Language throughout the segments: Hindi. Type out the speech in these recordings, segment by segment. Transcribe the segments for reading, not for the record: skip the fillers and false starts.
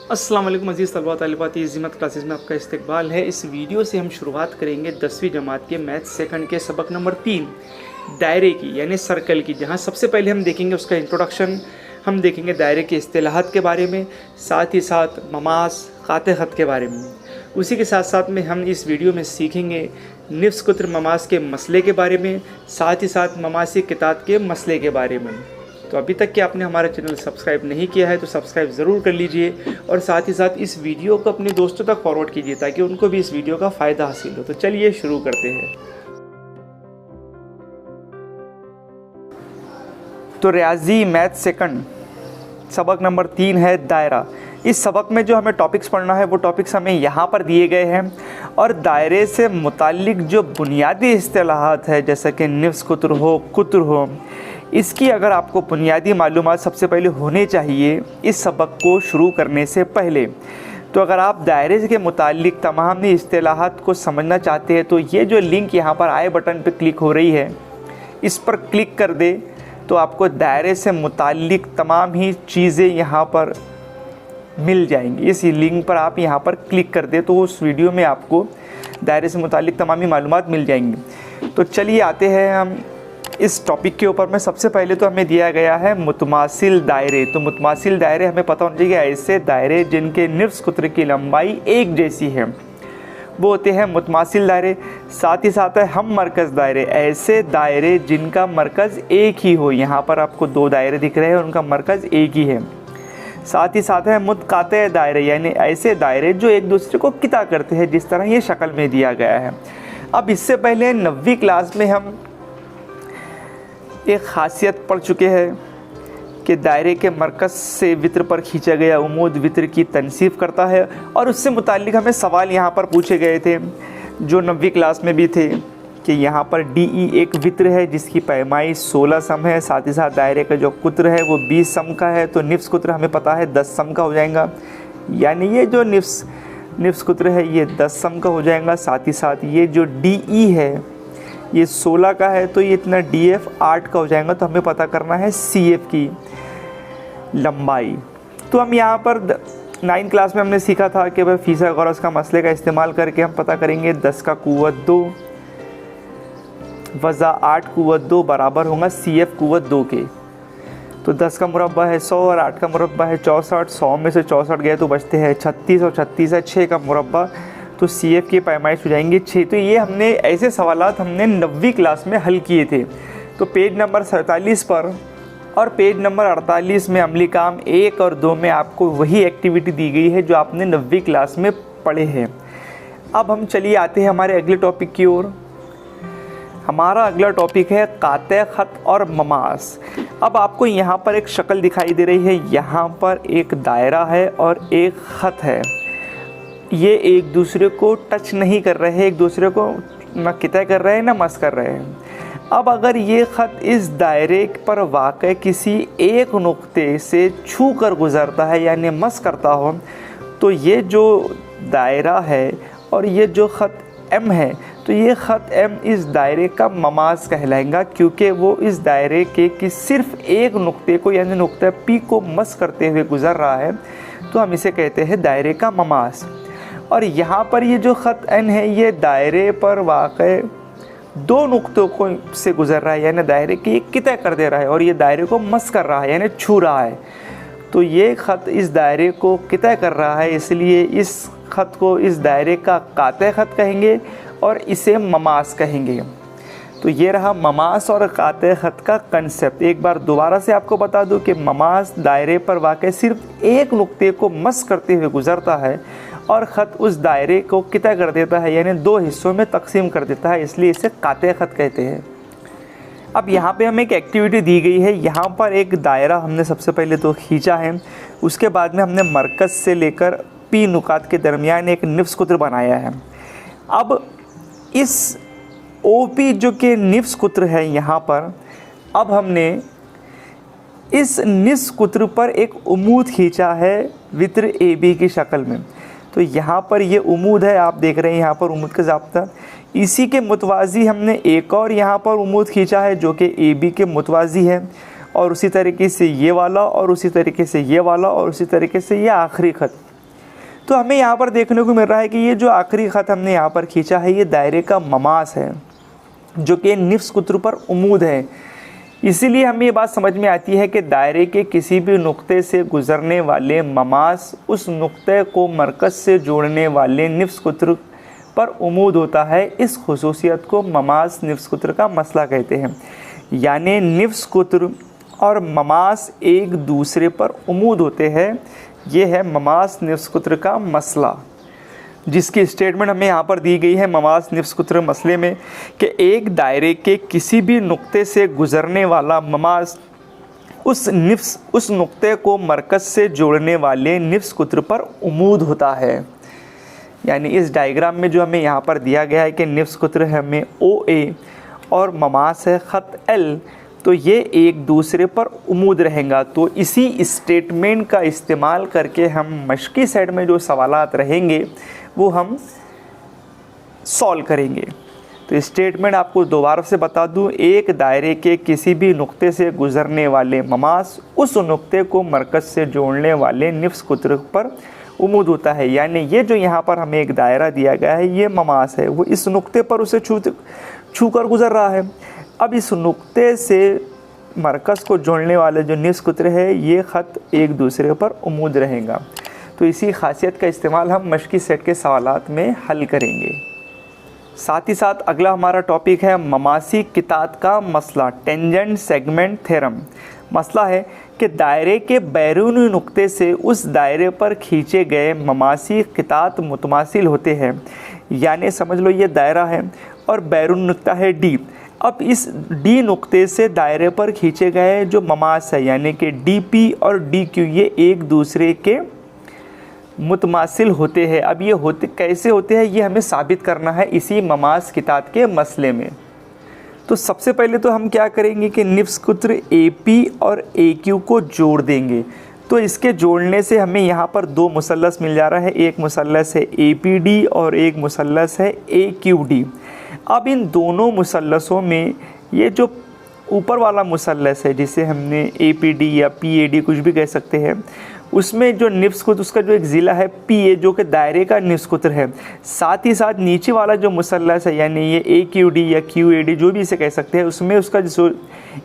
अस्सलाम वालेकुम अज़ीज़ तलबा तालिबात, इज़्ज़त क्लासेस में आपका इस्तकबाल है। इस वीडियो से हम शुरुआत करेंगे 10वीं जमात के मैथ सेकंड के सबक नंबर 3 दायरे की यानी सर्कल की, जहां सबसे पहले हम देखेंगे उसका इंट्रोडक्शन। हम देखेंगे दायरे के इस्तिलाहात के बारे में, साथ ही साथ ममास क़ाते ख़त के बारे में। उसी के साथ साथ में हम इस वीडियो में सीखेंगे निफ्स कुत्र ममास के मसले के बारे में, साथ ही साथ ममासी किताब के मसले के बारे में। तो अभी तक कि आपने हमारा चैनल सब्सक्राइब नहीं किया है तो सब्सक्राइब ज़रूर कर लीजिए और साथ ही साथ इस वीडियो को अपने दोस्तों तक फॉरवर्ड कीजिए ताकि उनको भी इस वीडियो का फ़ायदा हासिल हो। तो चलिए शुरू करते हैं। तो रियाजी मैथ सेकंड सबक नंबर 3 है दायरा। इस सबक में जो हमें टॉपिक्स पढ़ना है वो टॉपिक्स हमें यहाँ पर दिए गए हैं और दायरे से मुताल्लिक जो बुनियादी इस्तिलाहात है जैसे कि निफ्स कुत्र हो, इसकी अगर आपको बुनियादी मालूमात सबसे पहले होने चाहिए इस सबक को शुरू करने से पहले। तो अगर आप दायरे के मुताल्लिक तमाम इस्तिलाहात को समझना चाहते हैं तो ये जो लिंक यहाँ पर आई बटन पर क्लिक हो रही है इस पर क्लिक कर दे तो आपको दायरे से मुताल्लिक तमाम ही चीज़ें यहाँ पर मिल जाएंगी। इस लिंक पर आप यहाँ पर क्लिक कर दे तो उस वीडियो में आपको दायरे से मुताल्लिक तमाम ही मालूमात मिल जाएंगी। तो चलिए आते हैं हम इस टॉपिक के ऊपर में। सबसे पहले तो हमें दिया गया है मुतमासिल दायरे। तो मुतमासिल दायरे हमें पता होना चाहिए ऐसे दायरे जिनके निफ्स कुत्र की लंबाई एक जैसी है वो होते हैं मुतमासिल दायरे। साथ ही साथ है हम मरकज़ दायरे, ऐसे दायरे जिनका मरकज़ एक ही हो। यहाँ पर आपको 2 दायरे दिख रहे हैं उनका मरकज़ एक ही है। साथ ही साथ है मुतकाते दायरे यानी ऐसे दायरे जो एक दूसरे को किता करते हैं जिस तरह ये शक्ल में दिया गया है। अब इससे पहले 9वीं क्लास में हम एक ख़ासियत पढ़ चुके हैं कि दायरे के मरकज़ से वित्र पर खींचा गया उमूद वित्र की तनसीब करता है और उससे मुताल्लिक हमें सवाल यहाँ पर पूछे गए थे जो 9वीं क्लास में भी थे कि यहाँ पर DE एक वित्र है जिसकी पैमाई 16 सम है। साथ ही साथ दायरे का जो कुत्र है वो 20 सम का है। तो निफ्स कुत्र हमें पता है 10 सम का हो जाएगा, यानी ये जो निफ्स कुत्र है ये 10 सम का हो जाएगा। साथ ही साथ ये जो DE है ये 16 का है तो ये इतना DF 8 का हो जाएगा। तो हमें पता करना है CF की लंबाई। तो हम यहाँ पर 9 क्लास में हमने सीखा था कि भाई फिसागोरस का मसले का इस्तेमाल करके हम पता करेंगे 10 का कुव्वत 2 वज़ा 8 कुव्वत 2 बराबर होगा CF कुव्वत 2 के। तो 10 का मुरब्बा है 100 और 8 का मुरब्बा है 64। 100 में से 64 गए तो बचते हैं 36 और 36 है 6 का मुरब्बा तो CF की पैमाइश हो जाएंगी 6। तो ये हमने ऐसे सवालात हमने 9वीं क्लास में हल किए थे। तो पेज नंबर 47 पर और पेज नंबर 48 में अमली काम 1 और 2 में आपको वही एक्टिविटी दी गई है जो आपने 9वीं क्लास में पढ़े हैं। अब हम चलिए आते हैं हमारे अगले टॉपिक की ओर। हमारा अगला टॉपिक है क़ाते ख़त और ममास। अब आपको यहाँ पर एक शक्ल दिखाई दे रही है, यहाँ पर एक दायरा है और एक ख़त है। ये एक दूसरे को टच नहीं कर रहे हैं, एक दूसरे को ना किता कर रहे हैं ना मस कर रहे हैं। अब अगर ये ख़त इस दायरे पर वाक़ई किसी एक नुक्ते से छू कर गुज़रता है यानी मस करता हो तो ये जो दायरा है और ये जो ख़त M है तो ये ख़त M इस दायरे का ममास कहलाएगा क्योंकि वो इस दायरे के कि सिर्फ़ एक नुक्ते को यानी नुक्ता P को मस करते हुए गुज़र रहा है तो हम इसे कहते हैं दायरे का ममास। और यहाँ पर ये जो ख़त N है ये दायरे पर वाक़ई 2 नुक्तों को से गुज़र रहा है यानी दायरे की एक किता कर दे रहा है और ये दायरे को मस कर रहा है यानी छू रहा है। तो ये ख़त इस दायरे को किता कर रहा है इसलिए इस ख़त को इस दायरे का क़ाते ख़त कहेंगे और इसे ममास कहेंगे। तो ये रहा ममास और क़ाते ख़त का कंसेप्ट। एक बार दोबारा से आपको बता दूं कि ममास दायरे पर वाक़ई सिर्फ एक नुक्ते को मस करते हुए गुज़रता है और ख़त उस दायरे को किता कर देता है यानी 2 हिस्सों में तकसीम कर देता है, इसलिए इसे क़ाते ख़त कहते हैं। अब यहाँ पे हमें एक एक्टिविटी दी गई है। यहाँ पर एक दायरा हमने सबसे पहले तो खींचा है, उसके बाद में हमने मरकज़ से लेकर P नुकात के दरमियान एक निफ्स कुत्र बनाया है। अब इस OP जो कि निफ्स कुत्र है यहाँ पर, अब हमने इस निफ्स कुत्र पर एक उमूद खींचा है वित्र AB की शक्ल में। तो यहाँ पर ये उमूद है, आप देख रहे हैं यहाँ पर उमूद का ज़ाब्ता। इसी के मुतवाज़ी हमने एक और यहाँ पर उमूद खींचा है जो कि AB के मुतवाज़ी है और उसी तरीके से ये वाला और उसी तरीके से ये वाला और उसी तरीके से ये आखिरी ख़त। तो हमें यहाँ पर देखने को मिल रहा है कि ये जो आखिरी ख़त हमने यहाँ पर खींचा है ये दायरे का ममास है जो कि निफ्स कुत्र पर उमूद है। इसीलिए हमें ये बात समझ में आती है कि दायरे के किसी भी नुक्ते से गुजरने वाले ममास उस नुक्ते को मरकज़ से जोड़ने वाले निफ्स कुत्र पर उमूद होता है। इस खुसूसियत को ममास निफ्स कुत्र का मसला कहते हैं। यानी निफ्स कुत्र और ममास एक दूसरे पर उमूद होते हैं। ये है ममास निफ्स कुत्र का मसला, जिसकी स्टेटमेंट हमें यहाँ पर दी गई है ममास निफ्स कुत्र मसले में कि एक दायरे के किसी भी नुक्ते से गुजरने वाला ममास उस नुक्ते को मरकज़ से जोड़ने वाले निफ्स कुत्र पर उमूद होता है। यानी इस डायग्राम में जो हमें यहाँ पर दिया गया है कि निफ्स कुत्र है हमें OA और ममास है ख़त L, तो ये एक दूसरे पर उमूद रहेगा। तो इसी स्टेटमेंट का इस्तेमाल करके हम मशक़ी सेट में जो सवालात रहेंगे वो हम सॉल्व करेंगे। तो स्टेटमेंट आपको दोबारा से बता दूं, एक दायरे के किसी भी नुक्ते से गुजरने वाले ममास उस नुक्ते को मरकज़ से जोड़ने वाले निफ्स कुत्र पर उमूद होता है। यानी ये जो यहाँ पर हमें एक दायरा दिया गया है ये ममास है, वो इस नुक्ते पर उसे छू कर गुज़र रहा है। अब इस नुक्ते से मरकज़ को जोड़ने वाले जो निफ्स कुत्र है ये ख़त एक दूसरे पर उमूद रहेगा। तो इसी खासियत का इस्तेमाल हम मशक़ी सेट के सवालात में हल करेंगे। साथ ही साथ अगला हमारा टॉपिक है ममासी कितात का मसला, टेंजेंट सेगमेंट थ्योरम। मसला है कि दायरे के बैरूनी नुक्ते से उस दायरे पर खींचे गए ममासी कितात मुतमासिल होते हैं। यानी समझ लो ये दायरा है और बैरून नुक्ता है D। अब इस D नुक्ते से दायरे पर खींचे गए जो ममास है यानी कि DP और DQ ये एक दूसरे के मुतमासिल होते हैं। अब ये होते कैसे होते हैं ये हमें साबित करना है इसी ममास कितात के मसले में। तो सबसे पहले तो हम क्या करेंगे कि निफ्स कुत्र AP और AQ को जोड़ देंगे। तो इसके जोड़ने से हमें यहाँ पर दो मुसल्लस मिल जा रहा है, एक मुसल्लस है APD और एक मुसल्लस है AQD। अब इन दोनों मुसल्लसों में ये जो ऊपर वाला मुसल्लस है जिसे हमने APD या PAD कुछ भी कह सकते हैं, उसमें जो निफ्स कुत्र उसका जो एक ज़िला है PA जो कि दायरे का निफ्स कुत्र है, साथ ही साथ नीचे वाला जो मुसल्लस है यानी ये AQD या QAD जो भी इसे कह सकते हैं उसमें उसका जो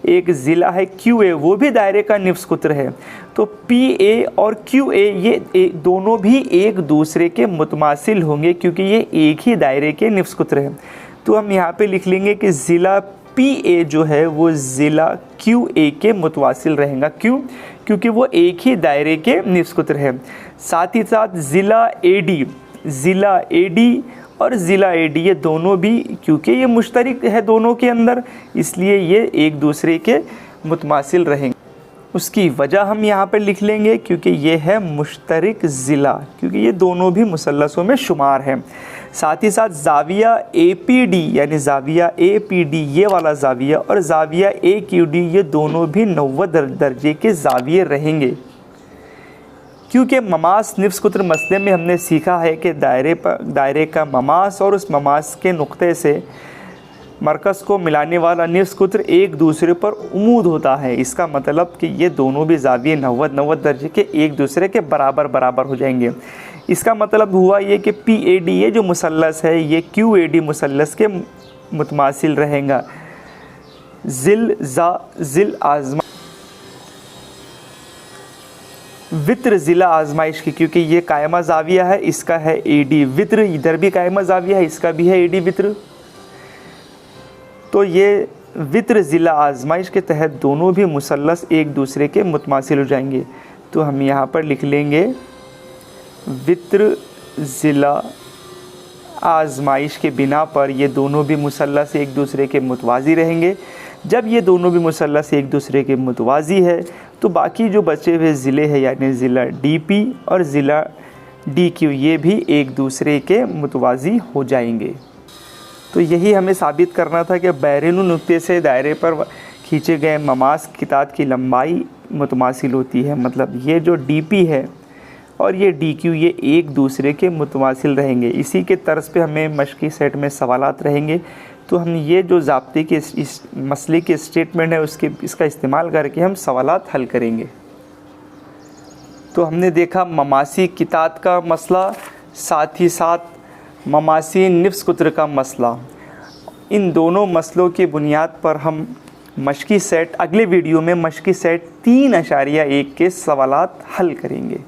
एक ज़िला है QA वो भी दायरे का निफ्स कुत्र है। तो PA और QA ये दोनों भी एक दूसरे के मुतमासिल होंगे क्योंकि ये एक ही दायरे के निफ्स कुत्र हैं। तो हम यहाँ पे लिख लेंगे कि ज़िला PA जो है वो ज़िला QA के मुतवासिल रहेगा। क्यों? क्योंकि वो एक ही दायरे के निफ्स कुत्र है। साथ ही साथ ज़िला AD और ज़िला AD ये दोनों भी क्योंकि ये मुश्तरक है दोनों के अंदर, इसलिए ये एक दूसरे के मुतमासिल रहेंगे। उसकी वजह हम यहाँ पर लिख लेंगे क्योंकि ये है मुश्तरक ज़िला, क्योंकि ये दोनों भी मुसल्लसों में शुमार हैं। साथ ही साथ ज़ाविया APD यानी ज़ाविया APD ये वाला ज़ाविया और ज़ाविया AQD ये दोनों भी 90 दर्जे के ज़ाविये रहेंगे। क्योंकि ममास निफ्स कुत्र मसले में हमने सीखा है कि दायरे का ममास और उस ममास के नुक्ते से मरकज़ को मिलाने वाला निफ्स कुत्र एक दूसरे पर उमूद होता है। इसका मतलब कि ये दोनों भी ज़ाविये 90 दर्जे के एक दूसरे के बराबर हो जाएंगे। इसका मतलब हुआ ये कि PAD ये जो मुसल्लस है ये QAD मुसल्लस के मुतमासिल रहेगा। ज़िल आज़मा वित्र ज़िला आज़माइश की, क्योंकि ये कायमा ज़ाविया है, इसका है AD वित्र, इधर भी कायमा ज़ाविया है, इसका भी है AD वित्र। तो ये वित्र ज़िला आज़माइश के तहत दोनों भी मुसल्लस एक दूसरे के मुतमासिल हो जाएंगे। तो हम यहाँ पर लिख लेंगे वित्र ज़िला आज़माइश के बिना पर ये दोनों भी मुसल्लस एक दूसरे के मुतवाज़ी रहेंगे। जब ये दोनों भी मुसल्लस एक दूसरे के मुतवाज़ी है तो बाकी जो बचे हुए ज़िले हैं यानी ज़िला DP और ज़िला DQ ये भी एक दूसरे के मुतवाज़ी हो जाएंगे। तो यही हमें साबित करना था कि बैरूनी नुक्ते से दायरे पर खींचे गए ममास कितात की लंबाई मुतमासिल होती है। मतलब ये जो DP है और ये DQ ये एक दूसरे के मुतमासिल रहेंगे। इसी के तर्ज पे हमें मशक़ी सेट में सवालात रहेंगे। तो हम ये जो ज़ाब्ते के इस मसले के स्टेटमेंट है इसका इस्तेमाल करके हम सवालात हल करेंगे। तो हमने देखा ममासी कितात का मसला, साथ ही साथ ममासी निफ्स कुत्र का मसला। इन दोनों मसलों की बुनियाद पर हम मशकी सेट अगले वीडियो में मशकी सेट 3.1 के सवालात हल करेंगे।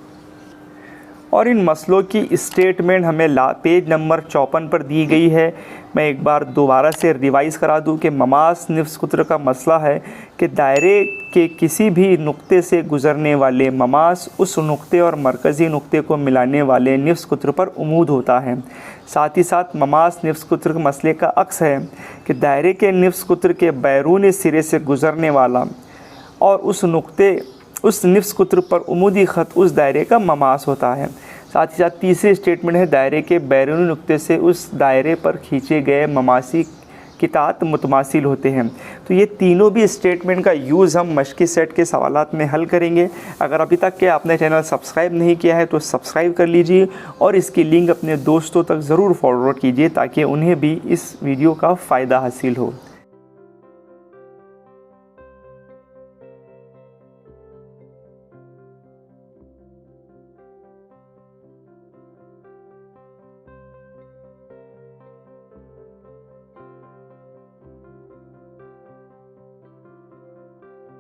और इन मसलों की स्टेटमेंट हमें पेज नंबर 54 पर दी गई है। मैं एक बार दोबारा से रिवाइज़ करा दूं कि ममास निफ्स कुत्र का मसला है कि दायरे के किसी भी नुक्ते से गुज़रने वाले ममास उस नुक्ते और मरकज़ी नुक्ते को मिलाने वाले निफ्स कुत्र पर उमूद होता है। साथ ही साथ ममास निफ्स कुत्र के मसले का अक्स है कि दायरे के निफ्स कुत्र के बैरूनी सिरे से गुज़रने वाला और उस निफ्स कुत्र पर उमूदी ख़त उस दायरे का ममास होता है। साथ ही साथ तीसरी स्टेटमेंट है दायरे के बैरूनी नुक्ते से उस दायरे पर खींचे गए ममासी कितात मुतमासिल होते हैं। तो ये तीनों भी स्टेटमेंट का यूज़ हम मशकी सेट के सवालात में हल करेंगे। अगर अभी तक के आपने चैनल सब्सक्राइब नहीं किया है तो सब्सक्राइब कर लीजिए और इसकी लिंक अपने दोस्तों तक ज़रूर फॉरवर्ड कीजिए ताकि उन्हें भी इस वीडियो का फ़ायदा हासिल हो।